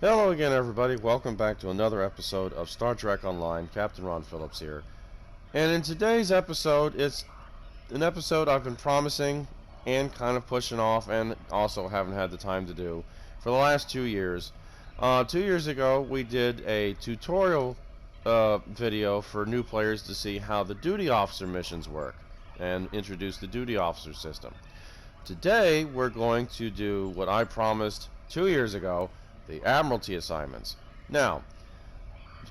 Hello again, everybody. Welcome back to another episode of Star Trek Online. Captain Ron Phillips here. And in today's episode, it's an episode I've been promising and kind of pushing off and also haven't had the time to do for the last 2 years. 2 years ago, we did a tutorial video for new players to see how the duty officer missions work and introduce the duty officer system. Today, we're going to do what I promised 2 years ago, the Admiralty assignments. Now,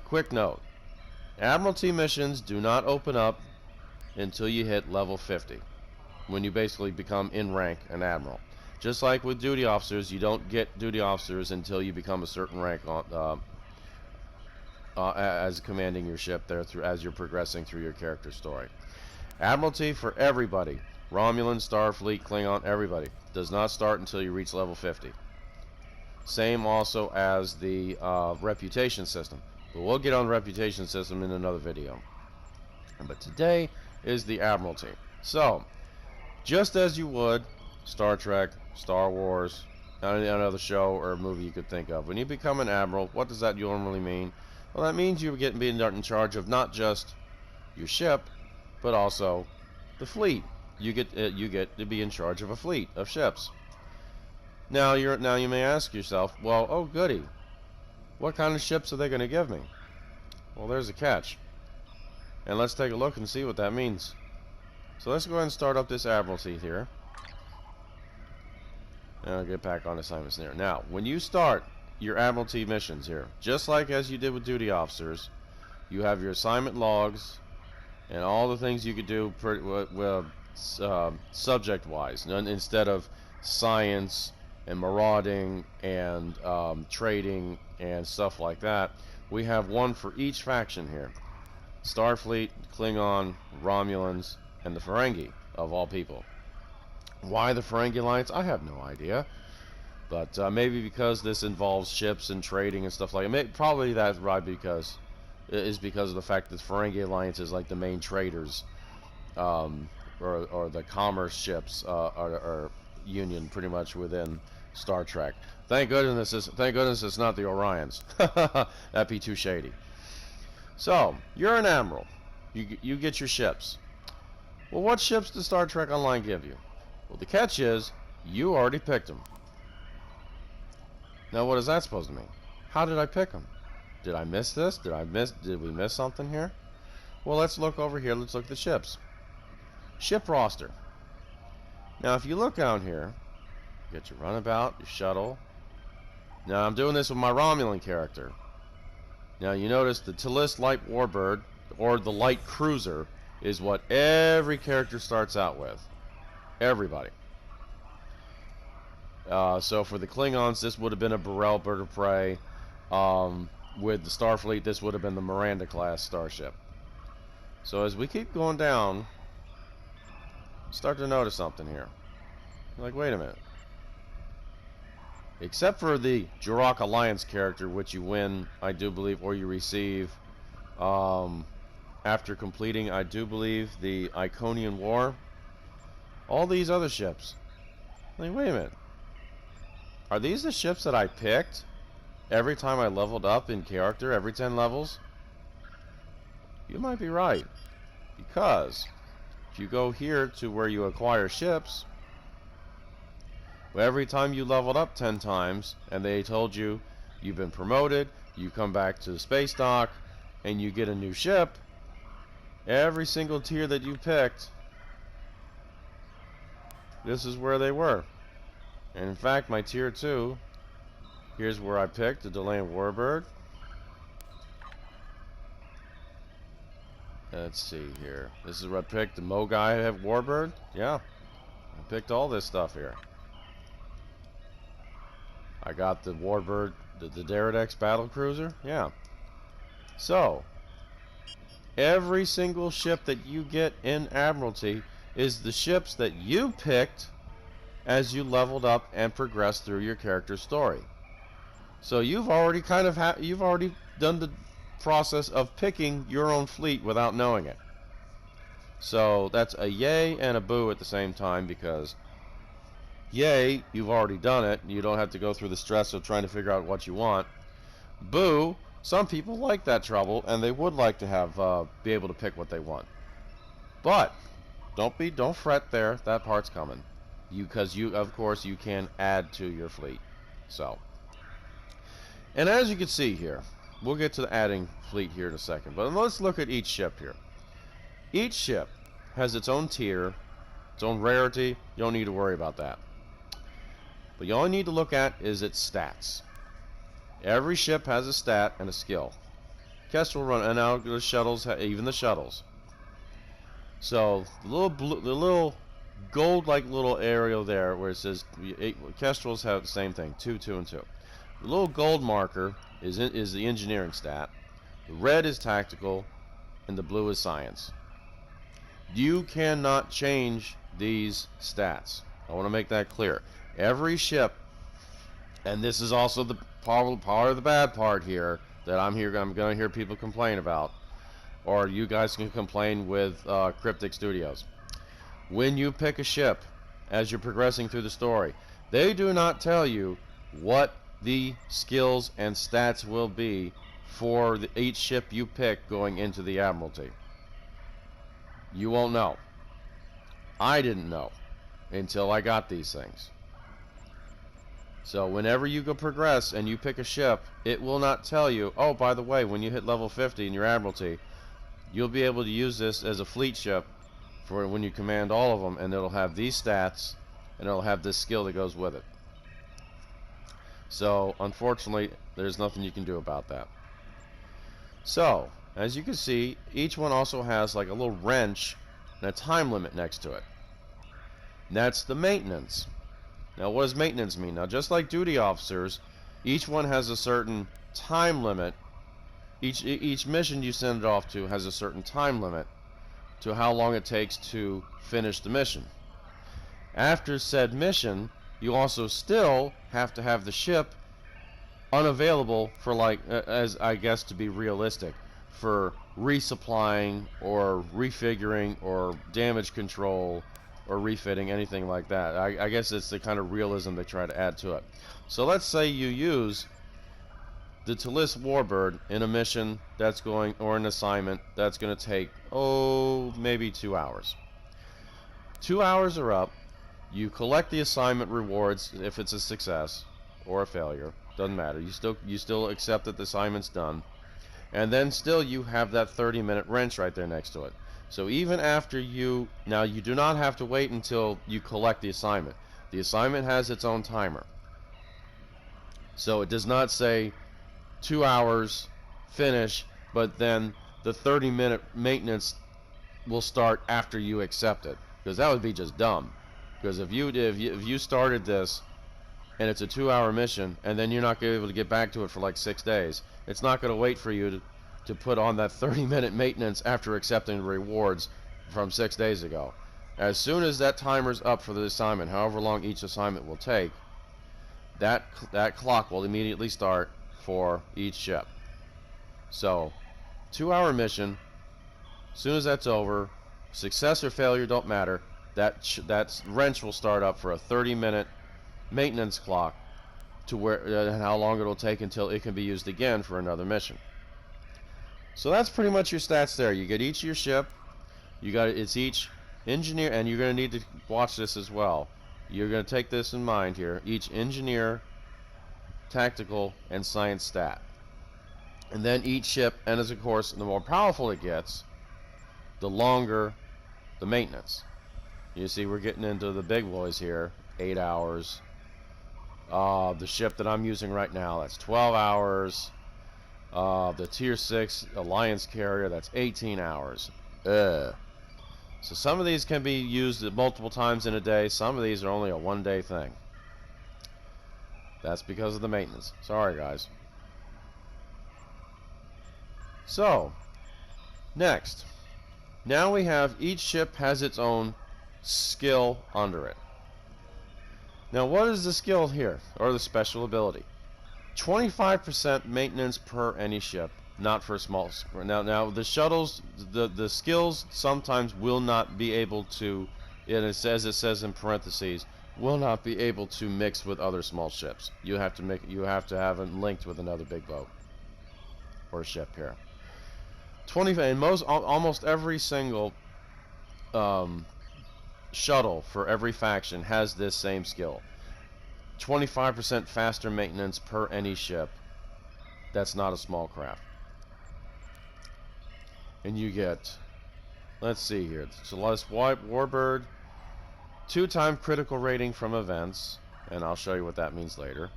quick note, Admiralty missions do not open up until you hit level 50, when you basically become in rank an admiral. Just like with duty officers, you don't get duty officers until you become a certain rank as commanding your ship there as you're progressing through your character story. Admiralty for everybody, Romulan, Starfleet, Klingon, everybody, does not start until you reach level 50. Same also as the reputation system. But we'll get on the reputation system in another video. But today is the Admiralty. So, just as you would Star Trek, Star Wars, any other show or movie you could think of, when you become an admiral, what does that normally mean? Well, that means you're being in charge of not just your ship, but also the fleet. You get to be in charge of a fleet of ships. Now you may ask yourself, well, oh goody, what kind of ships are they going to give me? Well, there's a catch. And let's take a look and see what that means. So let's go ahead and start up this Admiralty here. And I'll get back on assignments there. Now, when you start your Admiralty missions here, just like as you did with duty officers, you have your assignment logs and all the things you could do subject-wise, instead of science and marauding and trading and stuff like that. We have one for each faction here: Starfleet, Klingon, Romulans, and the Ferengi, of all people. Why the Ferengi Alliance? I have no idea, but maybe because this involves ships and trading and stuff like that. Probably that's right, because of the fact that the Ferengi Alliance is like the main traders, or the commerce ships are union pretty much within Star Trek. Thank goodness it's not the Orions. That'd be too shady. So you're an admiral. You get your ships. Well, what ships does Star Trek Online give you? Well, the catch is you already picked them. Now, what is that supposed to mean? How did I pick them? Did I miss this? Did we miss something here? Well, let's look over here. Let's look at the ships. Ship roster. Now, if you look down here, you get your runabout, your shuttle. Now, I'm doing this with my Romulan character. Now, you notice the Tillis Light Warbird, or the Light Cruiser, is what every character starts out with. Everybody. So for the Klingons, this would have been a Burrell Bird of Prey. With the Starfleet, this would have been the Miranda-class starship. So as we keep going down, start to notice something here. You're like, wait a minute. Except for the Jurok Alliance character, which you win, I do believe, or you receive after completing, I do believe, the Iconian War. All these other ships. Like, wait a minute. Are these the ships that I picked every time I leveled up in character, every 10 levels? You might be right. Because if you go here to where you acquire ships, every time you leveled up 10 times and they told you you've been promoted, you come back to the space dock and you get a new ship, every single tier that you picked, this is where they were. And in fact, my tier 2, here's where I picked the Delaying Warbird. Let's see here. This is where I picked the Mogai Warbird. Yeah, I picked all this stuff here. I got the Warbird, the Daradex battle cruiser. Yeah. So every single ship that you get in Admiralty is the ships that you picked as you leveled up and progressed through your character story. So you've already done the process of picking your own fleet without knowing it. So that's a yay and a boo at the same time, because yay, you've already done it. You don't have to go through the stress of trying to figure out what you want. Boo! Some people like that trouble, and they would like to have be able to pick what they want. But don't fret there. That part's coming. Because you of course you can add to your fleet. So, and as you can see here, we'll get to the adding fleet here in a second. But let's look at each ship here. Each ship has its own tier, its own rarity. You don't need to worry about that. But you only need to look at is its stats. Every ship has a stat and a skill. Kestrel run, and now the shuttles, even the shuttles. So the little gold-like little area there where it says Kestrels have the same thing, 2, 2, and 2. The little gold marker is the engineering stat. The red is tactical, and the blue is science. You cannot change these stats. I want to make that clear. Every ship, and this is also the part of the bad part here that I'm going to hear people complain about, or you guys can complain with Cryptic Studios. When you pick a ship as you're progressing through the story, they do not tell you what the skills and stats will be for each ship you pick going into the Admiralty. You won't know. I didn't know until I got these things. So whenever you go progress and you pick a ship, it will not tell you, oh, by the way, when you hit level 50 in your Admiralty, you'll be able to use this as a fleet ship for when you command all of them, and it'll have these stats and it'll have this skill that goes with it. So unfortunately, there's nothing you can do about that. So as you can see, each one also has like a little wrench and a time limit next to it. And that's the maintenance. Now what does maintenance mean? Now just like duty officers, each one has a certain time limit. Each mission you send it off to has a certain time limit to how long it takes to finish the mission. After said mission, you also still have to have the ship unavailable for, like, as I guess to be realistic, for resupplying or refiguring or damage control or refitting, anything like that. I guess it's the kind of realism they try to add to it. So let's say you use the Talis Warbird in a mission that's going, or an assignment that's going to take, maybe 2 hours. 2 hours are up. You collect the assignment rewards if it's a success or a failure. Doesn't matter. You still accept that the assignment's done. And then still you have that 30-minute wrench right there next to it. So even after you do not have to wait until you collect the assignment. The assignment has its own timer. So it does not say 2 hours, finish, but then the 30-minute maintenance will start after you accept it, because that would be just dumb. Because if you started this and it's a 2-hour mission and then you're not going to be able to get back to it for like 6 days, it's not going to wait for you to put on that 30-minute maintenance after accepting the rewards from 6 days ago. As soon as that timer's up for the assignment, however long each assignment will take, that clock will immediately start for each ship. So 2-hour mission, as soon as that's over, success or failure don't matter, that wrench will start up for a 30-minute maintenance clock to where and how long it'll take until it can be used again for another mission. So that's pretty much your stats there. You get each of your ship, it's each engineer, and you're going to need to watch this as well. You're going to take this in mind here. Each engineer, tactical, and science stat. And then each ship, and as of course, the more powerful it gets, the longer the maintenance. You see, we're getting into the big boys here. 8 hours. The ship that I'm using right now, that's 12 hours. The Tier 6 Alliance carrier, that's 18 hours. So some of these can be used multiple times in a day. Some of these are only a one-day thing. That's because of the maintenance. Sorry, guys. So, next. Now we have each ship has its own skill under it. Now what is the skill here, or the special ability? 25% maintenance per any ship, not for small. Now the shuttles, the skills sometimes will not be able to, and it says in parentheses, will not be able to mix with other small ships. You have to have them linked with another big boat. or ship here. 20, and almost every single shuttle for every faction has this same skill. 25% faster maintenance per any ship. That's not a small craft. And you get, let's see here, Celeste Warbird, 2-time critical rating from events, and I'll show you what that means later.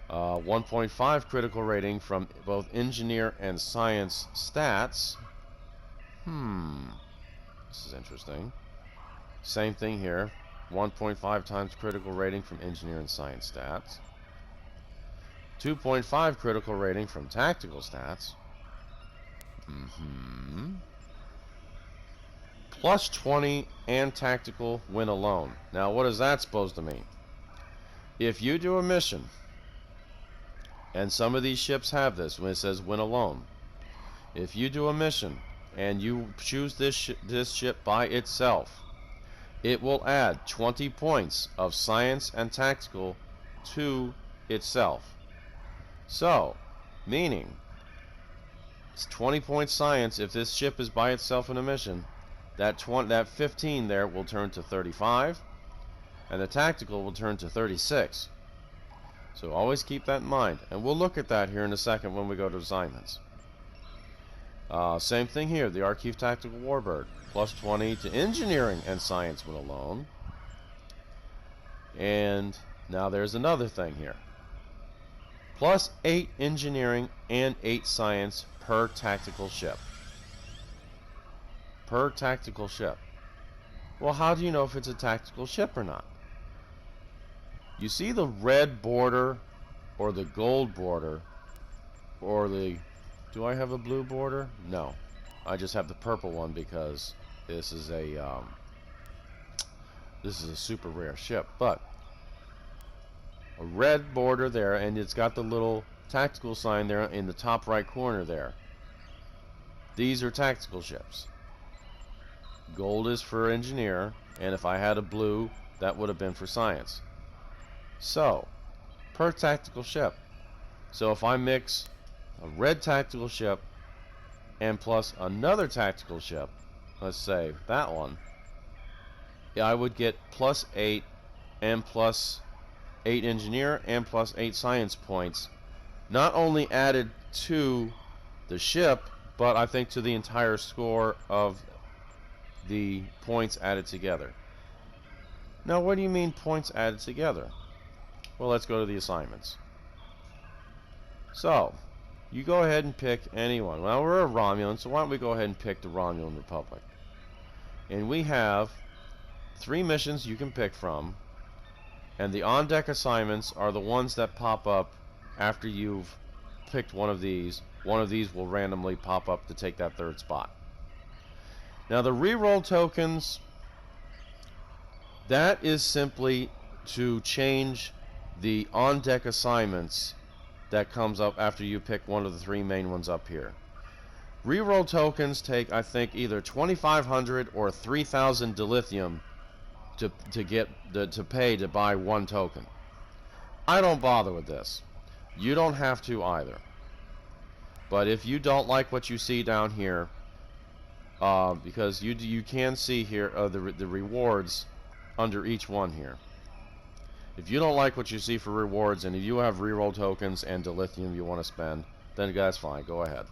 1.5 critical rating from both engineer and science stats. This is interesting. Same thing here. 1.5 times critical rating from engineer and science stats. 2.5 critical rating from tactical stats. Plus 20 and tactical when alone. Now, what is that supposed to mean? If you do a mission, and some of these ships have this when it says when alone. If you do a mission and you choose this ship by itself, it will add 20 points of science and tactical to itself. So, meaning, it's 20 points science if this ship is by itself in a mission. That 15 there will turn to 35, and the tactical will turn to 36. So always keep that in mind, and we'll look at that here in a second when we go to assignments. Same thing here, the Archive Tactical Warbird, plus 20 to engineering and science when alone. And now there's another thing here. Plus 8 engineering and 8 science per tactical ship. Per tactical ship. Well, how do you know if it's a tactical ship or not? You see the red border or the gold border or the... Do I have a blue border? No. I just have the purple one because this is a super rare ship. But a red border there, and it's got the little tactical sign there in the top right corner there. These are tactical ships. Gold is for engineer, and if I had a blue, that would have been for science. So, per tactical ship. So if I mix a red tactical ship and plus another tactical ship, let's say that one, I would get plus 8 and plus 8 engineer and plus 8 science points, not only added to the ship, but I think to the entire score of the points added together. Now, what do you mean points added together? Well, let's go to the assignments. So, you go ahead and pick anyone. Well, we're a Romulan, so why don't we go ahead and pick the Romulan Republic. And we have 3 missions you can pick from, and the on-deck assignments are the ones that pop up after you've picked one of these. One of these will randomly pop up to take that 3rd spot. Now, the reroll tokens, that is simply to change the on-deck assignments that comes up after you pick one of the 3 main ones up here. Reroll tokens take, I think, either 2,500 or 3,000 dilithium to pay to buy 1 token. I don't bother with this. You don't have to either. But if you don't like what you see down here, because you can see here the rewards under each one here. If you don't like what you see for rewards, and if you have reroll tokens and dilithium you want to spend, then that's fine, go ahead.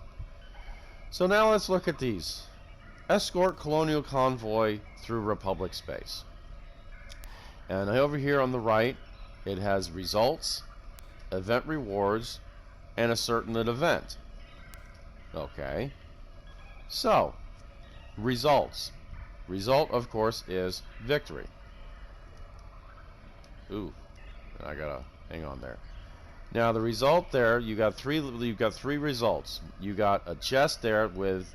So now let's look at these. Escort Colonial Convoy through Republic space. And over here on the right, it has results, event rewards, and a certain event. Okay. So, results. Result, of course, is victory. Ooh, I gotta hang on there. Now the result there, you got three results. You got a chest there with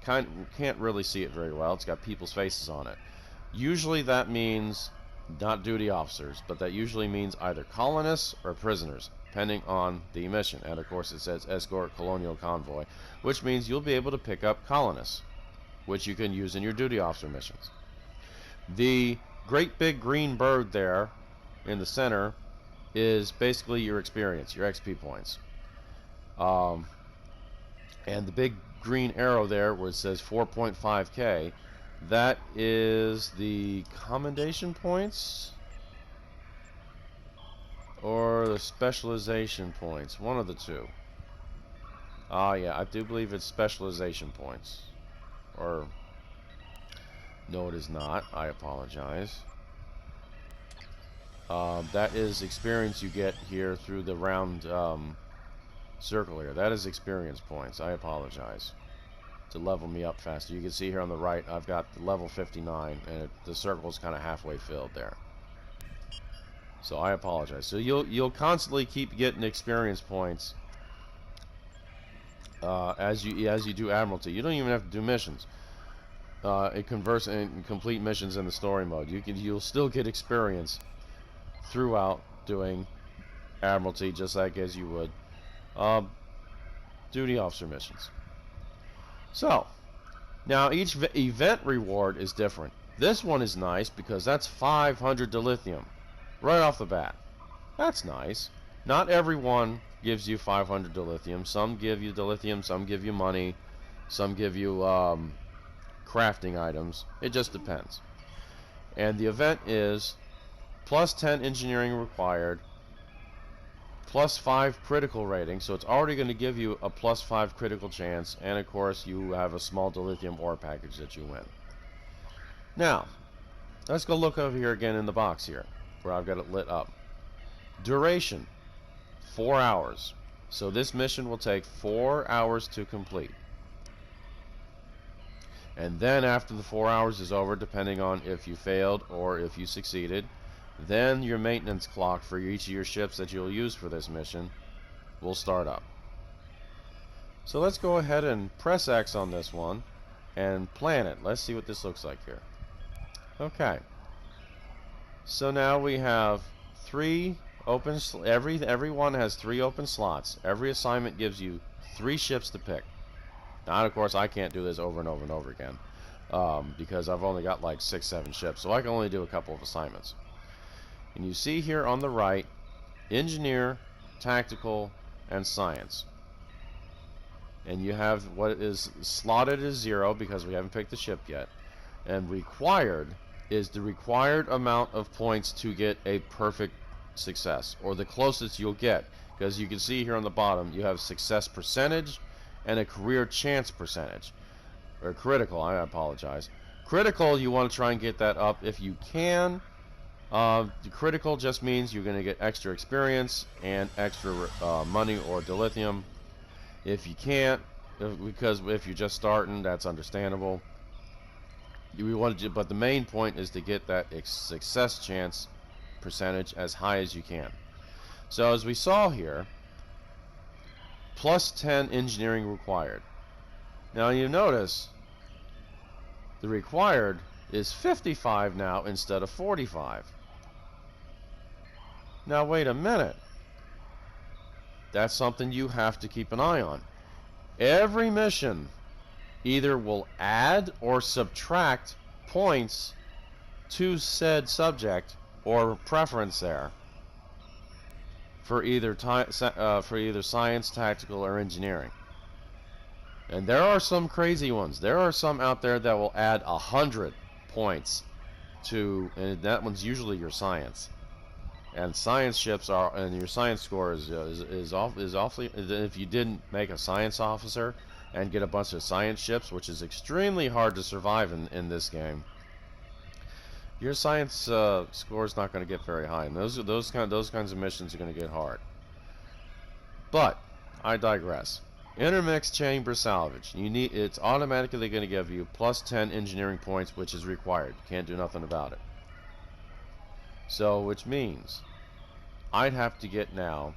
can't really see it very well. It's got people's faces on it. Usually that means not duty officers, but that usually means either colonists or prisoners, depending on the mission. And of course it says escort colonial convoy, which means you'll be able to pick up colonists, which you can use in your duty officer missions. The great big green bird there in the center is basically your experience, your XP points. And the big green arrow there where it says 4.5K, that is the commendation points or the specialization points, one of the two. Ah, yeah, I do believe it's specialization points. Or, no, it is not. I apologize. That is experience you get here through the round circle here. That is experience points. I apologize. To level me up faster. You can see here on the right, I've got the level 59, and the circle is kind of halfway filled there. So I apologize. So you'll constantly keep getting experience points as you do Admiralty. You don't even have to do missions. It converts and complete missions in the story mode. You'll still get experience throughout doing Admiralty, just like as you would duty officer missions. So now each event reward is different. This one is nice because that's 500 dilithium right off the bat. That's nice. Not everyone gives you 500 dilithium. Some give you dilithium, some give you money, some give you crafting items. It just depends. And the event is plus 10 engineering required, plus 5 critical rating, so it's already going to give you a plus 5 critical chance, and of course you have a small dilithium ore package that you win. Now, let's go look over here again in the box here, where I've got it lit up. Duration, 4 hours. So this mission will take 4 hours to complete. And then after the 4 hours is over, depending on if you failed or if you succeeded, then your maintenance clock for each of your ships that you'll use for this mission will start up. So let's go ahead and press X on this one and plan it. Let's see what this looks like here. Okay. So now we have 3 open, everyone has 3 open slots. Every assignment gives you 3 ships to pick. Now, of course, I can't do this over and over and over again because I've only got like 6-7 ships, so I can only do a couple of assignments. And you see here on the right, engineer, tactical, and science. And you have what is slotted as 0 because we haven't picked the ship yet. And required is the required amount of points to get a perfect success, or the closest you'll get. Because you can see here on the bottom, you have success percentage and a career chance percentage. Or critical, I apologize. Critical, you want to try and get that up if you can. The critical just means you're going to get extra experience and extra money or dilithium. If you can't, because if you're just starting, that's understandable. We want to, but the main point is to get that success chance percentage as high as you can. So as we saw here, plus 10 engineering required. Now you notice the required is 55 now instead of 45. Now wait a minute. That's something you have to keep an eye on. Every mission either will add or subtract points to said subject or preference there for either science, tactical, or engineering. And there are some crazy ones. There are some out there that will add 100 points to, and that one's usually your science. And science ships are, and your science score is awfully. If you didn't make a science officer and get a bunch of science ships, which is extremely hard to survive in this game, your science score is not going to get very high, and those kinds of missions are going to get hard. But I digress. Intermix chamber salvage. It's automatically going to give you plus 10 engineering points, which is required. You can't do nothing about it. So, which means I'd have to get now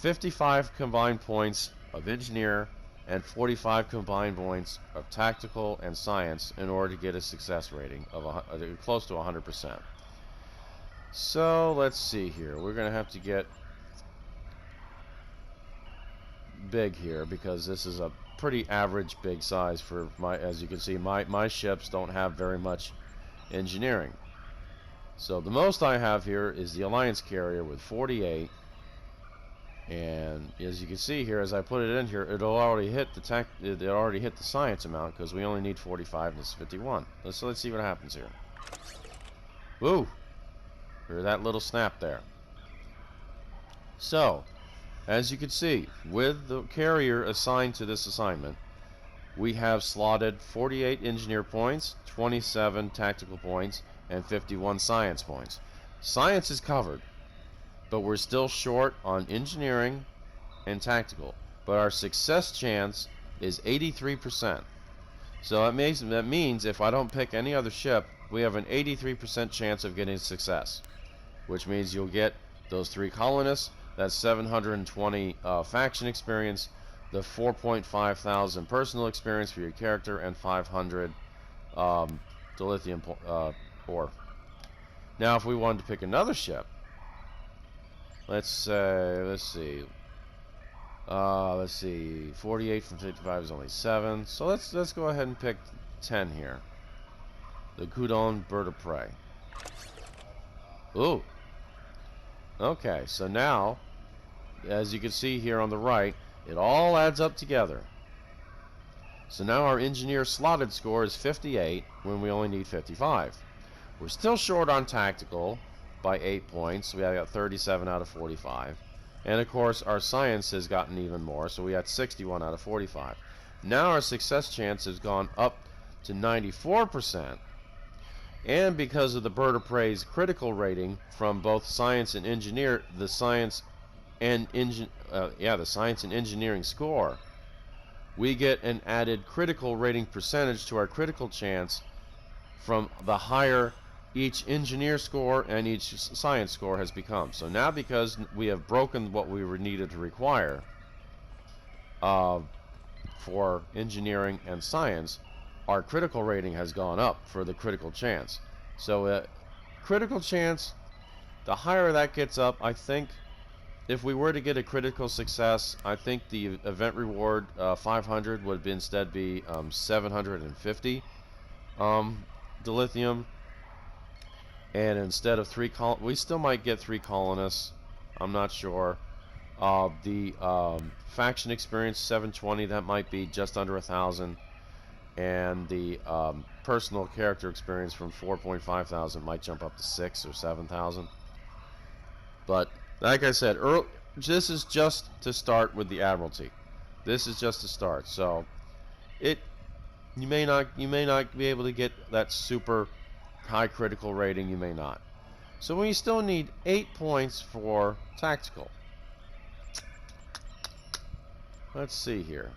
55 combined points of engineer and 45 combined points of tactical and science in order to get a success rating of close to 100%. So let's see here. We're going to have to get big here because this is a pretty average big size for my, as you can see, my ships don't have very much engineering. So the most I have here is the Alliance carrier with 48, And as you can see here, as I put it in here, it already hit the science amount because we only need 45 and it's 51. So let's see what happens here. Woo! Hear that little snap there. So, as you can see, with the carrier assigned to this assignment, we have slotted 48 engineer points, 27 tactical points, and 51 science points. Science is covered, but we're still short on engineering and tactical. But our success chance is 83%. So that means if I don't pick any other ship, we have an 83% chance of getting success, which means you'll get those 3 colonists, that's 720 faction experience, the 4.5 thousand personal experience for your character, and 500 dilithium ore. Now, if we wanted to pick another ship, let's see, 48 from 55 is only 7. So let's go ahead and pick 10 here. The Gudon bird of prey. Ooh. Okay, so now, as you can see here on the right, it all adds up together. So now our engineer slotted score is 58 when we only need 55. We're still short on tactical by 8 points. So we got 37 out of 45. And of course our science has gotten even more, so we got 61 out of 45. Now our success chance has gone up to 94%. And because of the bird of prey's critical rating from both science and engineer, the science and engineering score, we get an added critical rating percentage to our critical chance from the higher each engineer score and each science score has become. So now, because we have broken what we were needed to require for engineering and science, our critical rating has gone up for the critical chance. So critical chance, the higher that gets up, I think if we were to get a critical success, I think the event reward 500 would instead be 750 dilithium. And instead of 3 we still might get 3 colonists. I'm not sure. The faction experience 720, that might be just under 1,000. And the personal character experience from 4.5 thousand might jump up to 6 or 7,000. But like I said, this is just to start with the Admiralty. This is just to start. So you may not be able to get that super high critical rating. You may not. So we still need 8 points for tactical. Let's see here.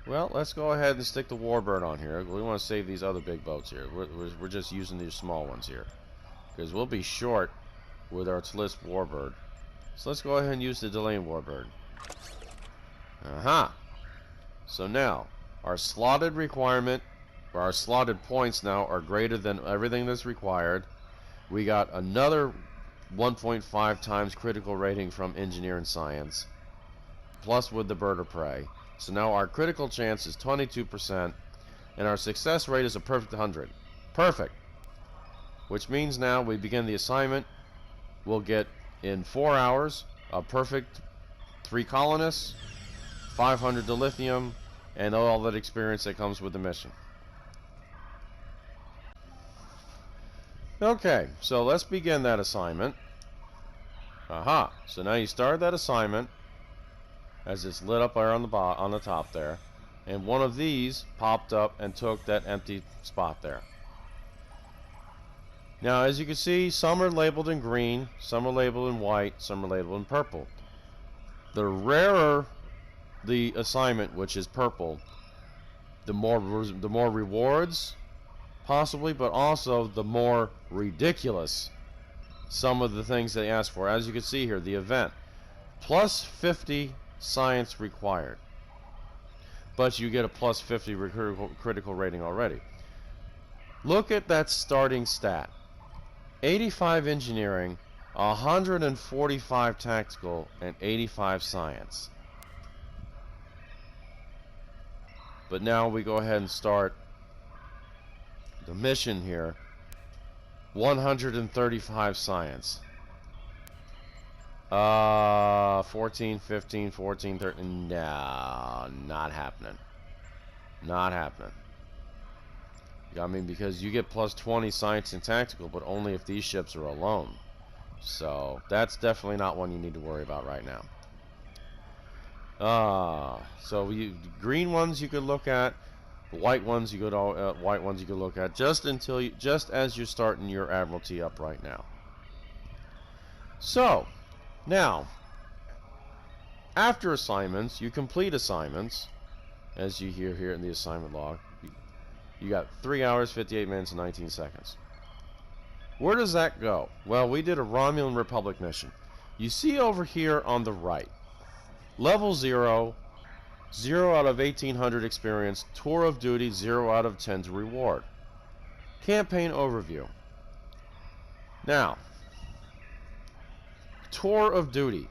Well, let's go ahead and stick the Warbird on here. We want to save these other big boats here. We're just using these small ones here, because we'll be short with our Tliss Warbird. So let's go ahead and use the Delane Warbird. Aha! So now, our slotted requirement, or our slotted points now, are greater than everything that's required. We got another 1.5 times critical rating from Engineer and Science, plus with the Bird of Prey. So now our critical chance is 22%, and our success rate is a perfect 100. Perfect! Which means now we begin the assignment. We'll get, in 4 hours, a perfect 3 colonists, 500 dilithium, and all that experience that comes with the mission. Okay, so let's begin that assignment. Aha! So now you start that assignment, as it's lit up there on the top there, and one of these popped up and took that empty spot there. Now, as you can see, some are labeled in green, some are labeled in white, some are labeled in purple. The rarer the assignment, which is purple, the more rewards, possibly, but also the more ridiculous some of the things they ask for. As you can see here, the event, plus 50 science required, but you get a plus 50 critical rating already. Look at that starting stat: 85 engineering, 145 tactical, and 85 science. But now we go ahead and start the mission here. 135 science. 14, 15, 14, 13. No, not happening. Not happening. I mean, because you get plus 20 science and tactical, but only if these ships are alone. So that's definitely not one you need to worry about right now. So green ones you could look at, white ones you could look at just as you're starting your Admiralty up right now. So now, after assignments, you complete assignments, as you hear here in the assignment log. You got 3 hours, 58 minutes, and 19 seconds. Where does that go? Well, we did a Romulan Republic mission. You see over here on the right, level 0, 0 out of 1800 experience, tour of duty, 0 out of 10 to reward. Campaign overview. Now, tour of duty.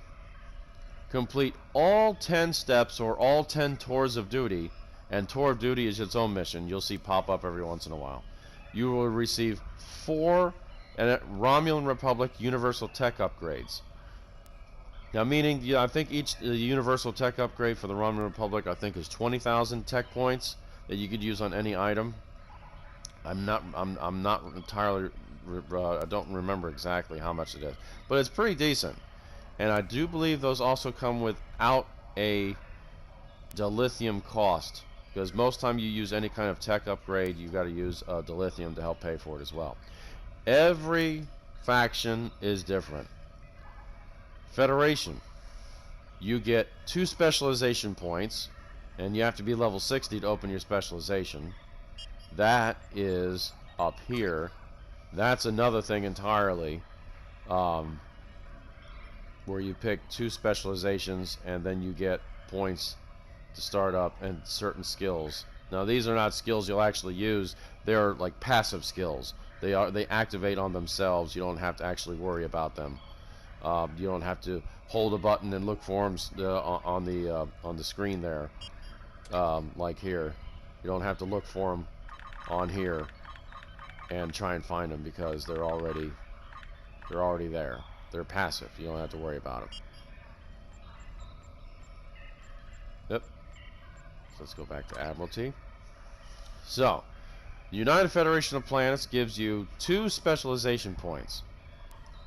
Complete all 10 steps or all 10 tours of duty, and tour of duty is its own mission. You'll see pop up every once in a while. You will receive 4 Romulan Republic Universal Tech upgrades. Now, meaning, I think each Universal Tech upgrade for the Romulan Republic, I think, is 20,000 tech points that you could use on any item. I'm not entirely. I don't remember exactly how much it is, but it's pretty decent. And I do believe those also come without a dilithium cost, because most time you use any kind of tech upgrade, you've got to use dilithium to help pay for it as well. Every faction is different. Federation, you get 2 specialization points, and you have to be level 60 to open your specialization. That is up here. That's another thing entirely, where you pick 2 specializations and then you get points to start up and certain skills. Now, these are not skills you'll actually use. They're like passive skills. They activate on themselves. You don't have to actually worry about them. You don't have to hold a button and look for them on the screen there, like here. You don't have to look for them on here and try and find them, because they're already there. They're passive. You don't have to worry about them. Yep. So let's go back to Admiralty. So, the United Federation of Planets gives you 2 specialization points.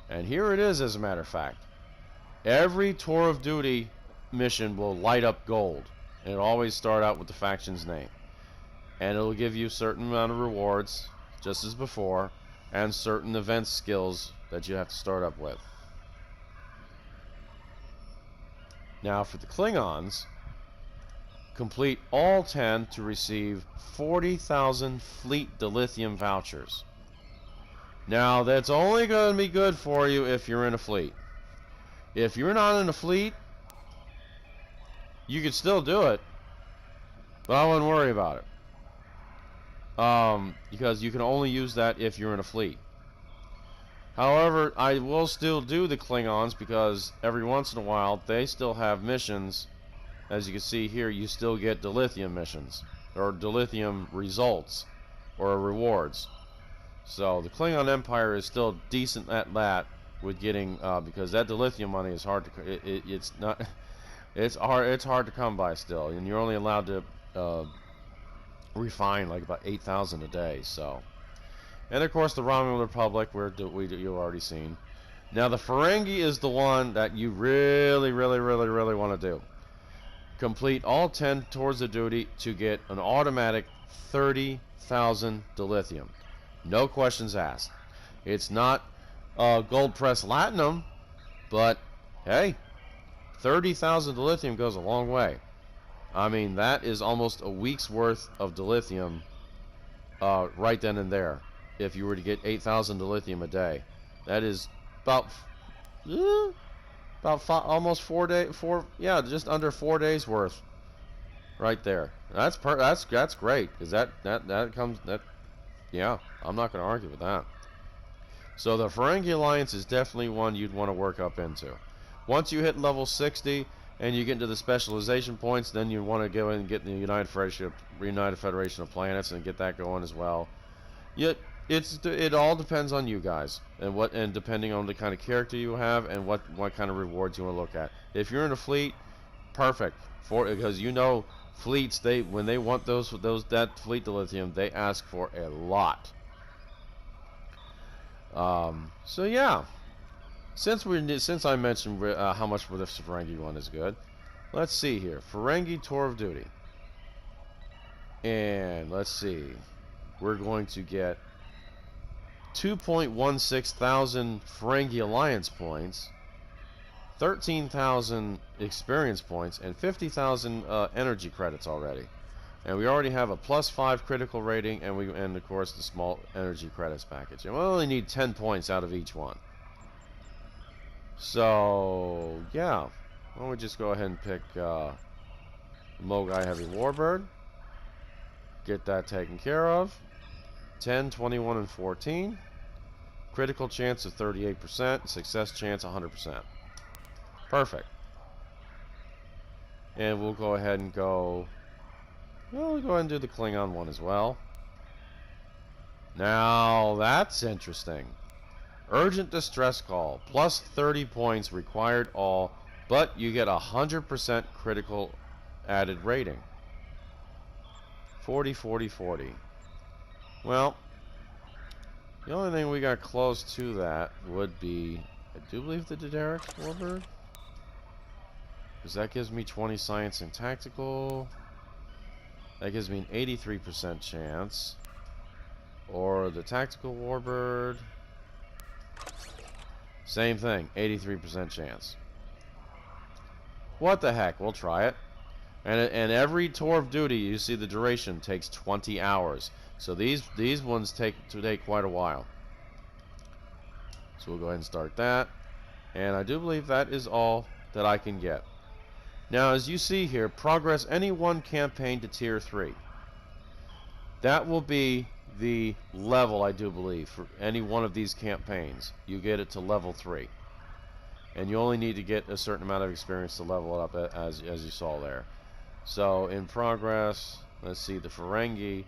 And here it is, as a matter of fact. Every tour of duty mission will light up gold. And it'll always start out with the faction's name. And it'll give you a certain amount of rewards, just as before, and certain event skills that you have to start up with. Now, for the Klingons, complete all 10 to receive 40,000 fleet dilithium vouchers. Now, that's only going to be good for you if you're in a fleet. If you're not in a fleet, you could still do it, but I wouldn't worry about it. Because you can only use that if you're in a fleet. However, I will still do the Klingons, because every once in a while they still have missions. As you can see here, you still get dilithium missions, or dilithium results, or rewards. So the Klingon Empire is still decent at that, with getting because that dilithium money is hard to it's hard to come by still, and you're only allowed to refine like about 8,000 a day. So, and of course the Romulan Republic, you've already seen. Now the Ferengi is the one that you really want to do. Complete all 10 tours of duty to get an automatic 30,000 dilithium. No questions asked. It's not gold press latinum, but hey, 30,000 dilithium goes a long way. I mean, that is almost a week's worth of dilithium right then and there. If you were to get 8,000 dilithium a day, that is almost 4 days. Just under 4 days worth, right there. That's great, because yeah, I'm not going to argue with that. So the Ferengi Alliance is definitely one you'd want to work up into. Once you hit level 60 and you get into the specialization points, then you want to go in and get the United Federation of Planets and get that going as well. Yet It all depends on you guys and depending on the kind of character you have and what kind of rewards you want to look at. If you're in a fleet, perfect because you know fleets when they want that fleet dilithium, they ask for a lot. So yeah, since I mentioned how much for this Ferengi one is good, let's see here. Ferengi Tour of Duty, and let's see, we're going to get 2.16 thousand Ferengi Alliance points, 13,000 experience points, and 50,000 energy credits already. And we already have a +5 critical rating, and of course the small energy credits package. And we only need 10 points out of each one. So yeah, why don't we just go ahead and pick Mogai Heavy Warbird, get that taken care of. 10, 21, and 14. Critical chance of 38%. Success chance 100%. Perfect. And we'll go ahead and go... Well, we'll go ahead and do the Klingon one as well. Now, that's interesting. Urgent Distress Call. Plus 30 points required all, but you get 100% critical added rating. 40, 40, 40. Well, the only thing we got close to that would be, I do believe, the Dederic Warbird, because that gives me 20 science and tactical. That gives me an 83% chance. Or the tactical Warbird, same thing, 83% chance. What the heck? We'll try it. And every tour of duty, you see the duration takes 20 hours. So these ones take quite a while. So we'll go ahead and start that. And I do believe that is all that I can get. Now, as you see here, progress any one campaign to tier 3. That will be the level, I do believe, for any one of these campaigns. You get it to level 3. And you only need to get a certain amount of experience to level it up, as you saw there. So in progress, let's see, the Ferengi,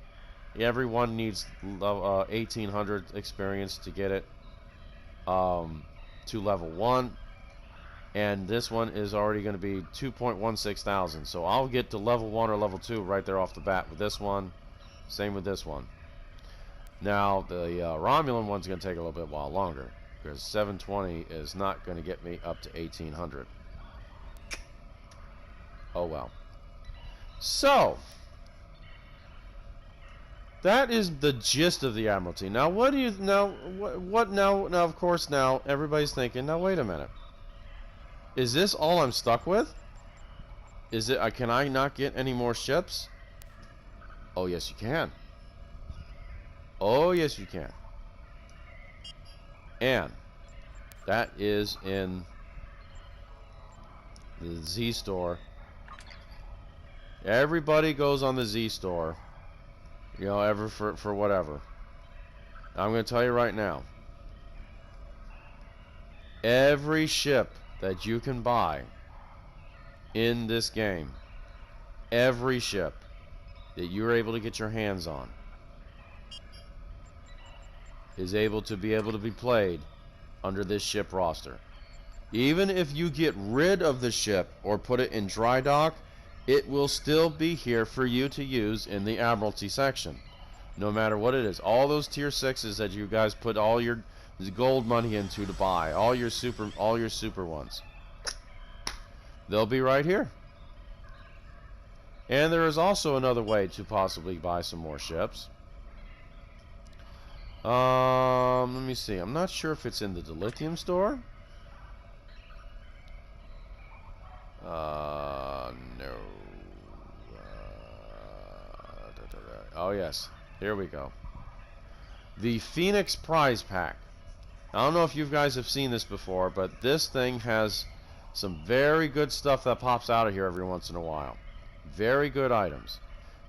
everyone needs 1800 experience to get it to level 1, and this one is already going to be 2.16 thousand. So I'll get to level 1 or level 2 right there off the bat with this one. Same with this one. Now the Romulan one's going to take a little bit while longer, because 720 is not going to get me up to 1800. Oh well. So that is the gist of the Admiralty. Now, what do you now? Now? Now, of course, now everybody's thinking. Now, wait a minute. Is this all I'm stuck with? Is it? Can I not get any more ships? Oh yes, you can. Oh yes, you can. And that is in the Z store. Everybody goes on the Z store, you know, for whatever. I'm going to tell you right now, every ship that you can buy in this game, every ship that you're able to get your hands on, is able to be played under this ship roster. Even if you get rid of the ship or put it in dry dock, it will still be here for you to use in the Admiralty section, no matter what it is. All those tier 6s that you guys put all your gold money into to buy, all your super ones, they'll be right here. And there is also another way to possibly buy some more ships. Let me see. I'm not sure if it's in the dilithium store. No. Oh yes, here we go. The Phoenix Prize Pack. I don't know if you guys have seen this before, but this thing has some very good stuff that pops out of here every once in a while. Very good items.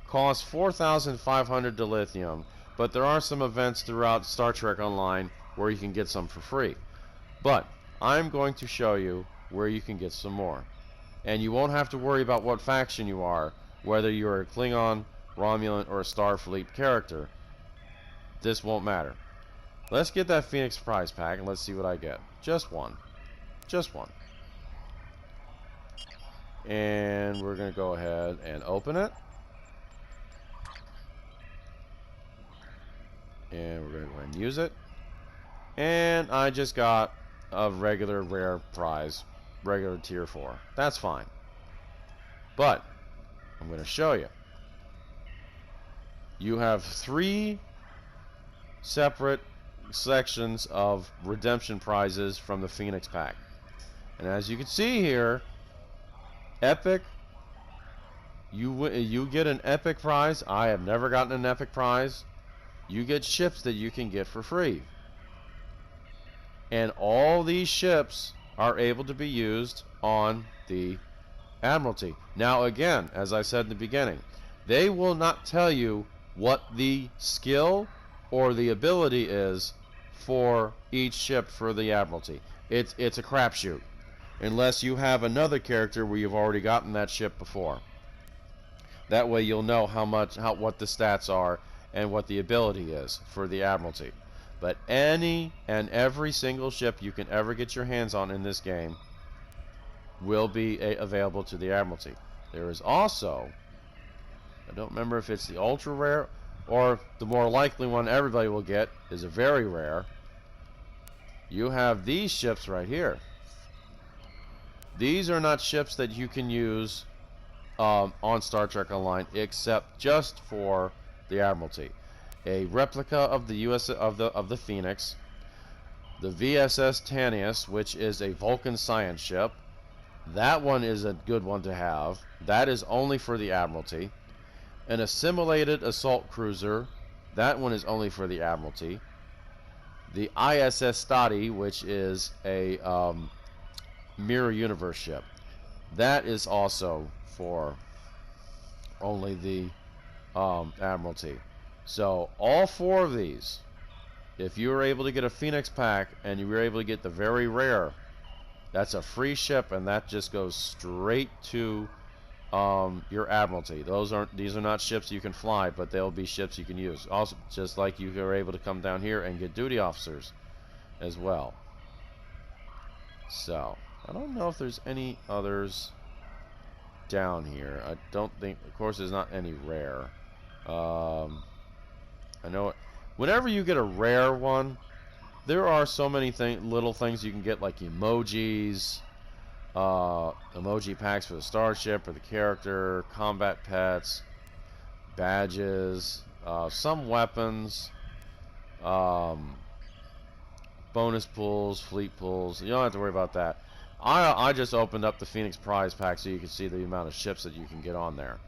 Costs 4,500 dilithium, but there are some events throughout Star Trek Online where you can get some for free. But I'm going to show you where you can get some more. And you won't have to worry about what faction you are, whether you're a Klingon, Romulan, or a Starfleet character. This won't matter. Let's get that Phoenix prize pack and let's see what I get. Just one. Just one. And we're going to go ahead and open it. And we're going to go ahead and use it. And I just got a regular rare prize. Regular tier 4. That's fine. But I'm going to show you. You have 3 separate sections of redemption prizes from the Phoenix pack. And as you can see here, epic, you get an epic prize. I have never gotten an epic prize. You get ships that you can get for free. And all these ships are able to be used on the Admiralty. Now again, as I said in the beginning, they will not tell you what the skill or the ability is for each ship for the Admiralty. It's a crapshoot, unless you have another character where you've already gotten that ship before. That way you'll know what the stats are and what the ability is for the Admiralty. But any and every single ship you can ever get your hands on in this game will be available to the Admiralty. There is also, I don't remember if it's the ultra rare or the more likely one everybody will get is a very rare. You have these ships right here. These are not ships that you can use on Star Trek Online except just for the Admiralty. A replica of the of the Phoenix, the VSS Tannius, which is a Vulcan science ship. That one is a good one to have. That is only for the Admiralty. An assimilated assault cruiser. That one is only for the Admiralty. The ISS Stati, which is a mirror universe ship. That is also for only the Admiralty. So all 4 of these, if you were able to get a Phoenix pack and you were able to get the very rare, that's a free ship, and that just goes straight to your Admiralty. These are not ships you can fly, but they'll be ships you can use. Also, just like you are able to come down here and get duty officers as well. So I don't know if there's any others down here. I don't think, of course, there's not any rare. I know it. Whenever you get a rare one, there are so many little things you can get, like emojis, emoji packs for the starship or the character, combat pets, badges, some weapons, bonus pools, fleet pools. You don't have to worry about that. I just opened up the Phoenix prize pack so you can see the amount of ships that you can get on there.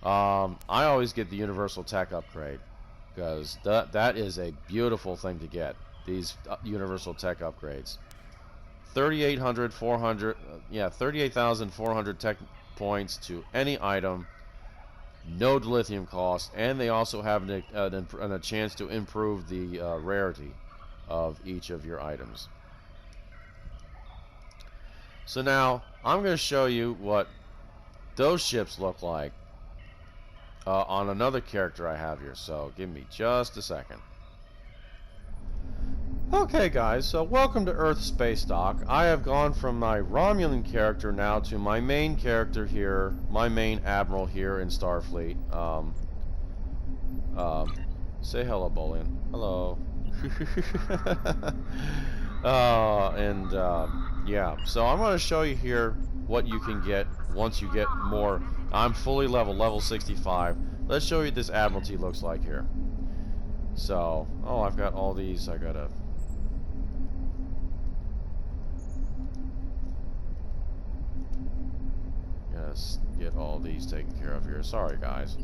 I always get the universal tech upgrade because that is a beautiful thing to get. These universal tech upgrades. 38,400 tech points to any item, no lithium cost, and they also have a chance to improve the rarity of each of your items. So now I'm going to show you what those ships look like on another character I have here. So give me just a second. Okay guys, so welcome to Earth Space Dock. I have gone from my Romulan character now to my main character here, my main admiral here in Starfleet. Say hello, Bolian. Hello. Yeah, so I'm going to show you here what you can get once you get more. I'm fully level 65. Let's show you what this Admiralty looks like here. So, oh, I've got all these. I gotta get all these taken care of here. Sorry, guys.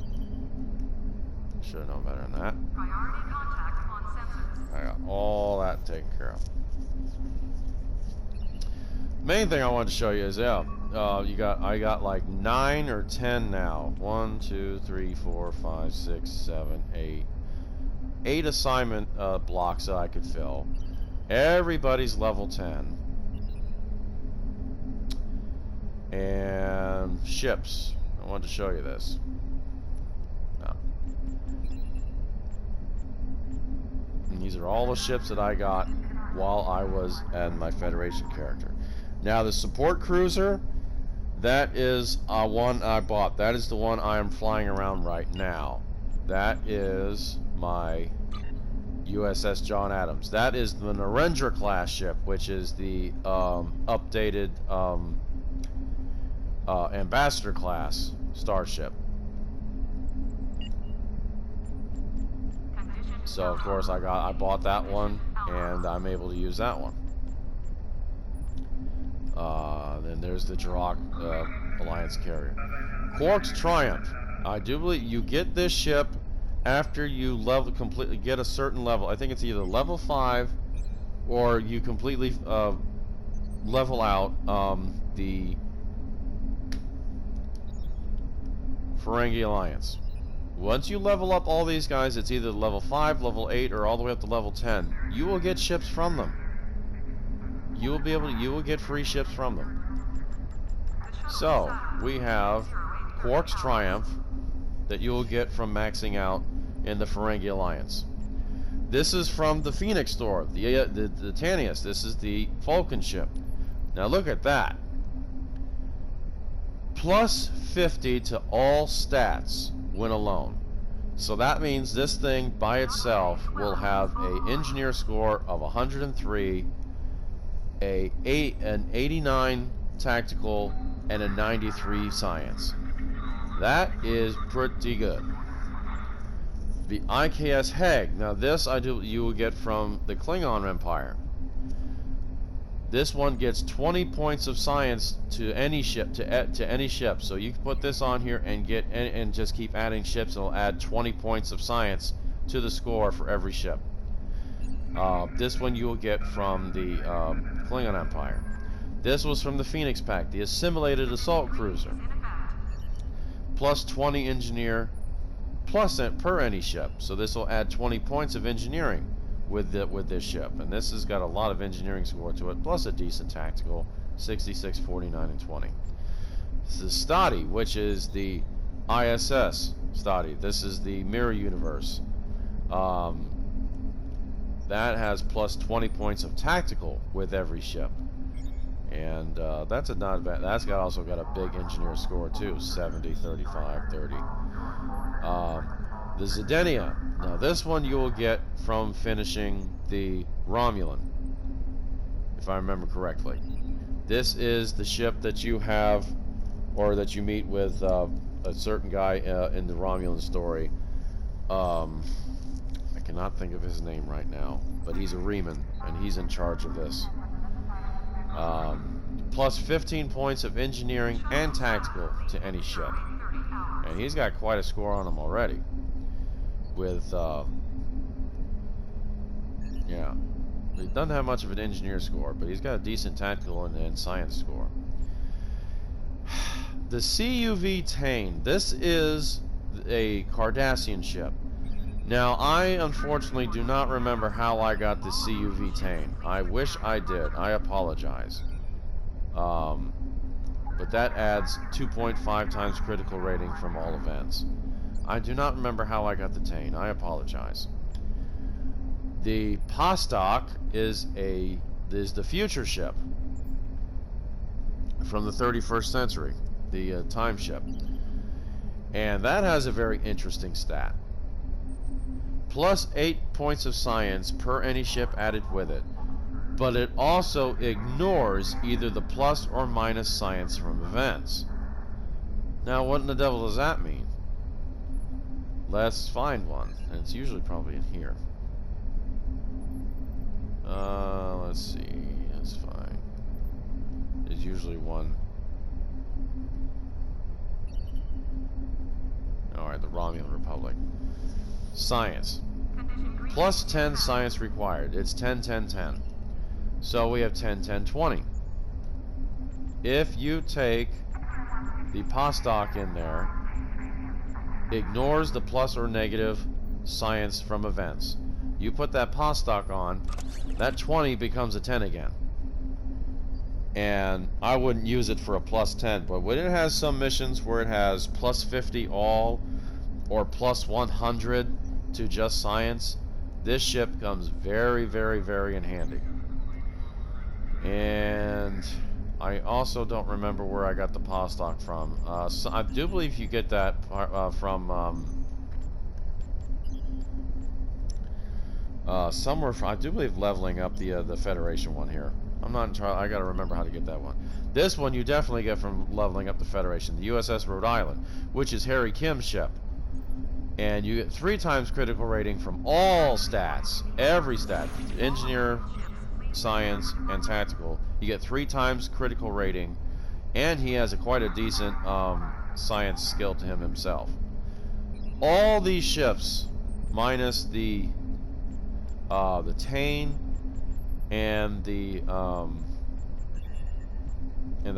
Should have known better than that. Priority contact on sensors. I got all that taken care of. Main thing I wanted to show you is I got like 9 or 10 now. 1, 2, 3, 4, 5, 6, 7, 8. 8 assignment blocks that I could fill. Everybody's level 10. And ships. I wanted to show you this. No. And these are are all the ships that I got while I was in my Federation character. Now the support cruiser, that is one I bought. That is the one I am flying around right now. That is my USS John Adams. That is the Narendra class ship, which is the updated Ambassador class starship. So of course I bought that one, and I'm able to use that one. Then there's the Jirac Alliance carrier. Quark's Triumph. I do believe you get this ship after you completely get a certain level. I think it's either level 5 or you completely level out the Ferengi Alliance. Once you level up all these guys, it's either level 5, level 8, or all the way up to level 10. You will get ships from them. You will get free ships from them. So, we have Quark's Triumph that you will get from maxing out in the Ferengi Alliance. This is from the Phoenix store, the Tanius. This is the Vulcan ship. Now look at that. Plus 50 to all stats when alone. So that means this thing by itself will have an engineer score of 103, an 89 tactical, and a 93 science. That is pretty good. The IKS Heg. Now this you will get from the Klingon Empire. This one gets 20 points of science to any ship, to any ship. So you can put this on here and get and just keep adding ships. It'll add 20 points of science to the score for every ship. This one you will get from the Klingon Empire. This was from the Phoenix Pack, the Assimilated Assault Cruiser. Plus 20 engineer plus per any ship. So this will add 20 points of engineering with this ship, and this has got a lot of engineering score to it, plus a decent tactical, 66, 49, and 20. This is Stati, which is the ISS Stati. This is the Mirror Universe. That has plus 20 points of tactical with every ship, and that's a not bad. That's also got a big engineer score too, 70, 35, 30. The Zedenia. Now this one you will get from finishing the Romulan, if I remember correctly. This is the ship that you have, or that you meet with a certain guy in the Romulan story. I cannot think of his name right now, but he's a Reman, and he's in charge of this. Plus 15 points of engineering and tactical to any ship. And he's got quite a score on him already. With, yeah, he doesn't have much of an engineer score, but he's got a decent tactical and science score. The CUV Tane. This is a Cardassian ship. Now, I unfortunately do not remember how I got the CUV Tane. I wish I did. I apologize. But that adds 2.5 times critical rating from all events. I do not remember how I got the Tane. I apologize. The Postok is the future ship from the 31st century, the time ship, and that has a very interesting stat. Plus 8 points of science per any ship added with it, but it also ignores either the plus or minus science from events. Now, what in the devil does that mean? Let's find one, and it's usually probably in here. Let's see. That's fine. There's usually one. Alright, the Romulan Republic. Science. Plus 10 science required. It's 10, 10, 10. So we have 10, 10, 20. If you take the Postok in there, ignores the plus or negative science from events. You put that Postok on, that 20 becomes a 10 again. And I wouldn't use it for a plus 10, but when it has some missions where it has plus 50 all or plus 100 to just science, this ship comes very, very, very in handy. And I also don't remember where I got the PA stock from. So I do believe you get that from somewhere from, I do believe, leveling up the Federation one here. I'm not entirely, I gotta remember how to get that one. This one you definitely get from leveling up the Federation, the USS Rhode Island, which is Harry Kim's ship. And you get 3 times critical rating from all stats, every stat, engineer, science, and tactical. You get 3 times critical rating, and he has quite a decent science skill to him himself. All these ships, minus the Tane and the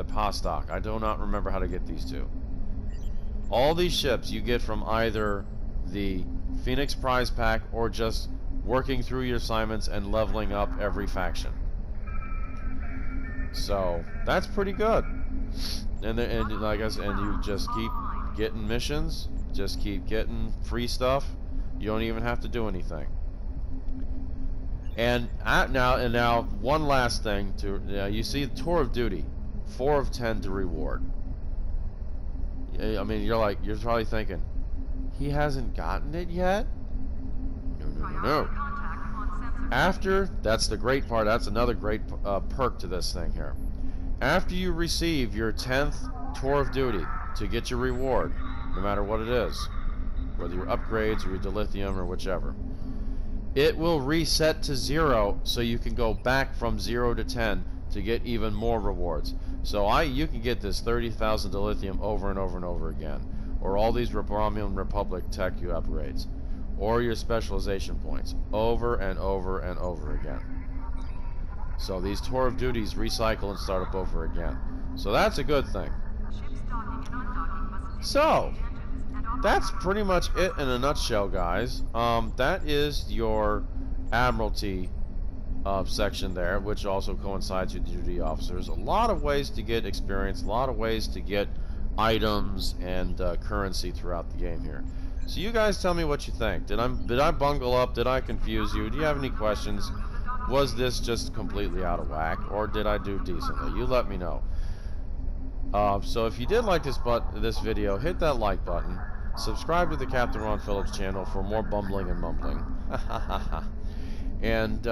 PA stock. I do not remember how to get these two. All these ships you get from either the Phoenix Prize Pack or just working through your assignments and leveling up every faction. So that's pretty good. And like I said, and you just keep getting missions, just keep getting free stuff. You don't even have to do anything. And now one last thing to you see the Tour of Duty, 4 of 10 to reward. I mean, you're probably thinking, he hasn't gotten it yet? No. After, that's the great part, that's another great perk to this thing here. After you receive your 10th Tour of Duty to get your reward, no matter what it is, whether your upgrades or your dilithium or whichever, it will reset to 0 so you can go back from 0 to 10 to get even more rewards. So you can get this 30,000 dilithium over and over and over again, or all these Romulan Republic tech you upgrades, or your specialization points over and over and over again. So these Tour of Duties recycle and start up over again. So that's a good thing. So that's pretty much it in a nutshell, guys. That is your Admiralty section there, which also coincides with duty officers. A lot of ways to get experience, a lot of ways to get items and currency throughout the game here. So you guys tell me what you think. Did I bungle up? Did I confuse you? Do you have any questions? Was this just completely out of whack, or did I do decently? You let me know. So if you did like this video, hit that like button. Subscribe to the Captain Ron Phillips channel for more bumbling and mumbling. And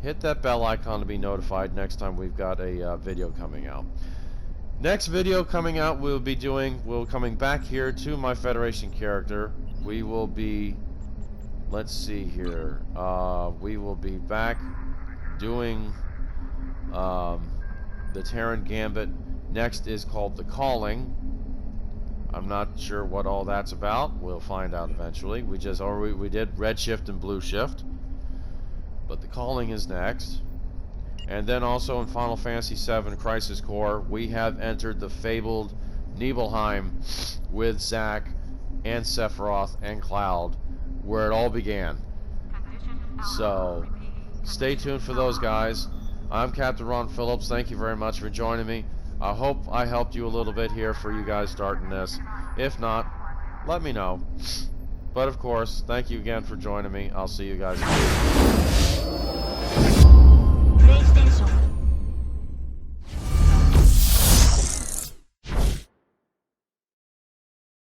hit that bell icon to be notified next time we've got a video coming out. Next video coming out, we'll coming back here to my Federation character. We will be, let's see here, we will be back doing the Terran Gambit. Next is called The Calling. I'm not sure what all that's about. We'll find out eventually. We did Red Shift and Blue Shift, but The Calling is next. And then also in Final Fantasy VII Crisis Core, we have entered the fabled Nibelheim with Zack and Sephiroth and Cloud, where it all began. So stay tuned for those, guys. I'm Captain Ron Phillips. Thank you very much for joining me. I hope I helped you a little bit here for you guys starting this. If not, let me know. But of course, thank you again for joining me. I'll see you guys next time.